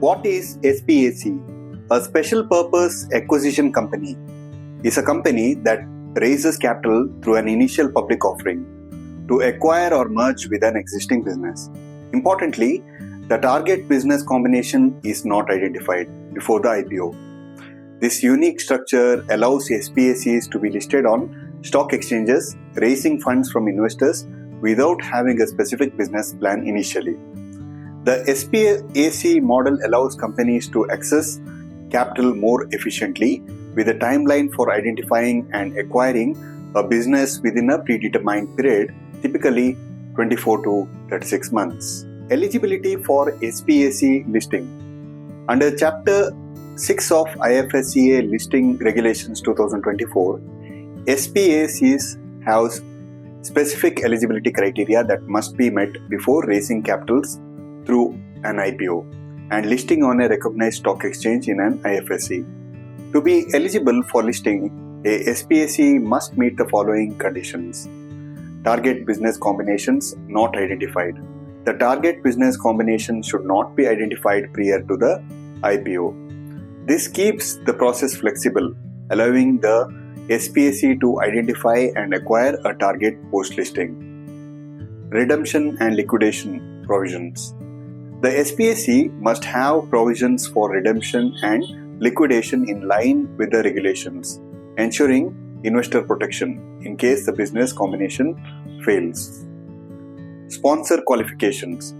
What is SPAC? A special purpose acquisition company is a company that raises capital through an initial public offering to acquire or merge with an existing business. Importantly, the target business combination is not identified before the IPO. This unique structure allows SPACs to be listed on stock exchanges, raising funds from investors without having a specific business plan initially. The SPAC model allows companies to access capital more efficiently with a timeline for identifying and acquiring a business within a predetermined period, typically 24 to 36 months. Eligibility for SPAC listing. Under Chapter 6 of IFSCA Listing Regulations 2024, SPACs have specific eligibility criteria that must be met before raising capitals through an IPO and listing on a recognized stock exchange in an IFSC. To be eligible for listing, a SPAC must meet the following conditions. Target business combinations not identified. The target business combination should not be identified prior to the IPO. This keeps the process flexible, allowing the SPAC to identify and acquire a target post-listing. Redemption and liquidation provisions. The SPAC must have provisions for redemption and liquidation in line with the regulations, ensuring investor protection in case the business combination fails. Sponsor qualifications.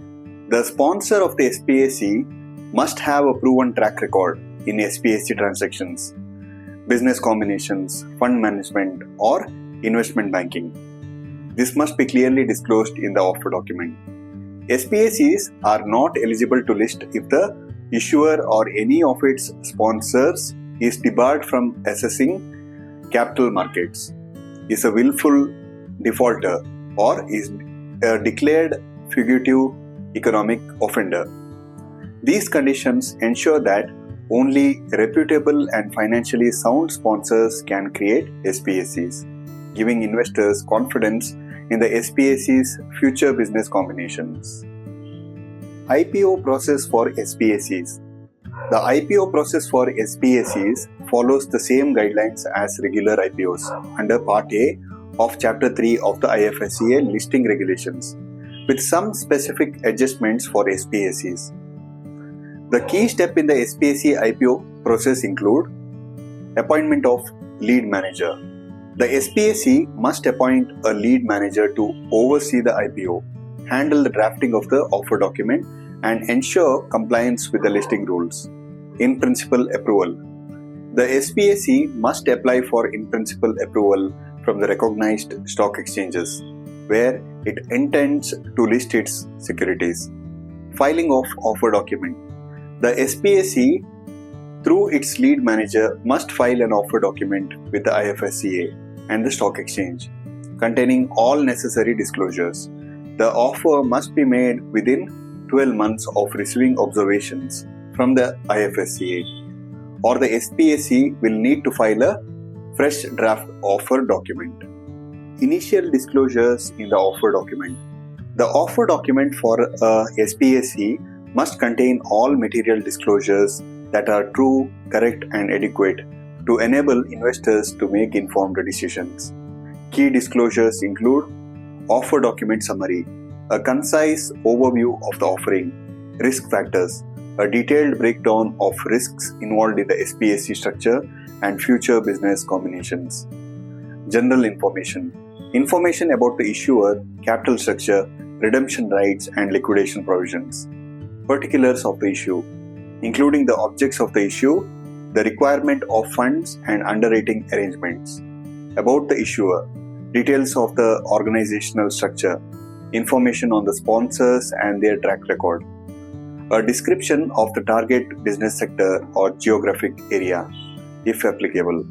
The sponsor of the SPAC must have a proven track record in SPAC transactions, business combinations, fund management, or investment banking. This must be clearly disclosed in the offer document. SPACs are not eligible to list if the issuer or any of its sponsors is debarred from accessing capital markets, is a willful defaulter, or is a declared fugitive economic offender. These conditions ensure that only reputable and financially sound sponsors can create SPACs, giving investors confidence in the SPAC's future business combinations. IPO process for SPACs. The IPO process for SPACs follows the same guidelines as regular IPOs under Part A of Chapter 3 of the IFSCA Listing Regulations, with some specific adjustments for SPACs. The key step in the SPAC IPO process include appointment of lead manager. The SPAC must appoint a lead manager to oversee the IPO, handle the drafting of the offer document, and ensure compliance with the listing rules. In-principle approval. The SPAC must apply for in-principle approval from the recognized stock exchanges, where it intends to list its securities. Filing of offer document. The SPAC, through its lead manager, must file an offer document with the IFSCA and the stock exchange, containing all necessary disclosures. The offer must be made within 12 months of receiving observations from the IFSCA, or the SPAC will need to file a fresh draft offer document. Initial disclosures in the offer document. The offer document for a SPAC must contain all material disclosures that are true, correct, and adequate to enable investors to make informed decisions. Key disclosures include offer document summary, a concise overview of the offering, risk factors, a detailed breakdown of risks involved in the SPAC structure and future business combinations. General information. Information about the issuer, capital structure, redemption rights, and liquidation provisions. Particulars of the issue, including the objects of the issue, the requirement of funds and underwriting arrangements. About the issuer, details of the organizational structure, information on the sponsors and their track record. A description of the target business sector or geographic area, if applicable.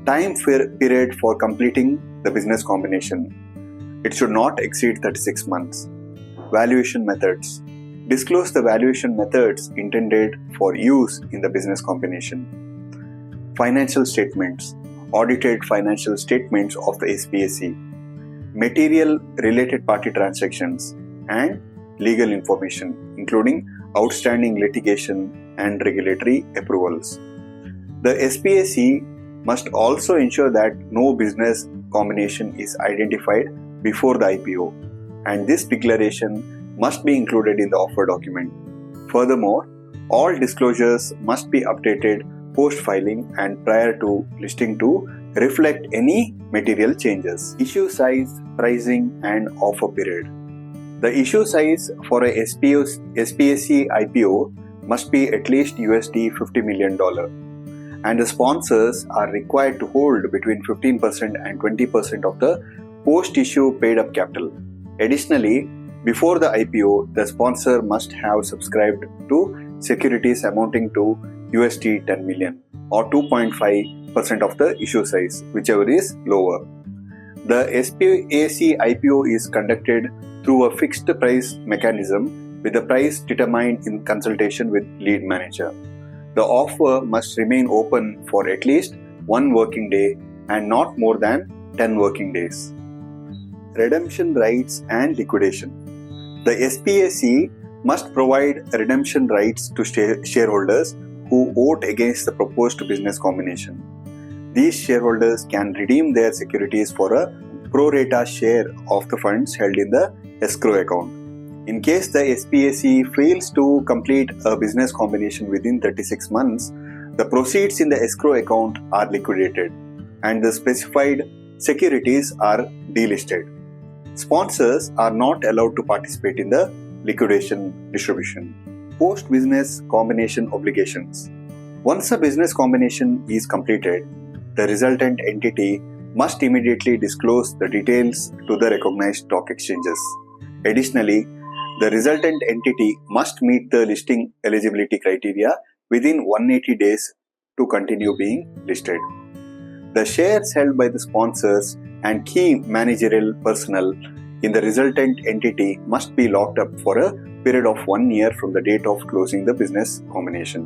Time period for completing the business combination. It should not exceed 36 months. Valuation methods. Disclose the valuation methods intended for use in the business combination. Financial statements. Audited financial statements of the SPAC. Material related party transactions and legal information, including outstanding litigation, and regulatory approvals. The SPAC must also ensure that no business combination is identified before the IPO, and this declaration must be included in the offer document. Furthermore, all disclosures must be updated post-filing and prior to listing to reflect any material changes. Issue size, pricing, and offer period. The issue size for a SPAC IPO must be at least $50 million, and the sponsors are required to hold between 15% and 20% of the post-issue paid-up capital. Additionally, before the IPO, the sponsor must have subscribed to securities amounting to $10 million or 2.5% of the issue size, whichever is lower. The SPAC IPO is conducted through a fixed price mechanism with the price determined in consultation with lead manager. The offer must remain open for at least 1 working day and not more than 10 working days. Redemption rights and liquidation. The SPAC must provide redemption rights to shareholders who vote against the proposed business combination. These shareholders can redeem their securities for a pro rata share of the funds held in the escrow account. In case the SPAC fails to complete a business combination within 36 months, the proceeds in the escrow account are liquidated and the specified securities are delisted. Sponsors are not allowed to participate in the liquidation distribution. Post-business combination obligations. Once a business combination is completed, the resultant entity must immediately disclose the details to the recognized stock exchanges. Additionally, the resultant entity must meet the listing eligibility criteria within 180 days to continue being listed. The shares held by the sponsors and key managerial personnel in the resultant entity must be locked up for a period of 1 year from the date of closing the business combination.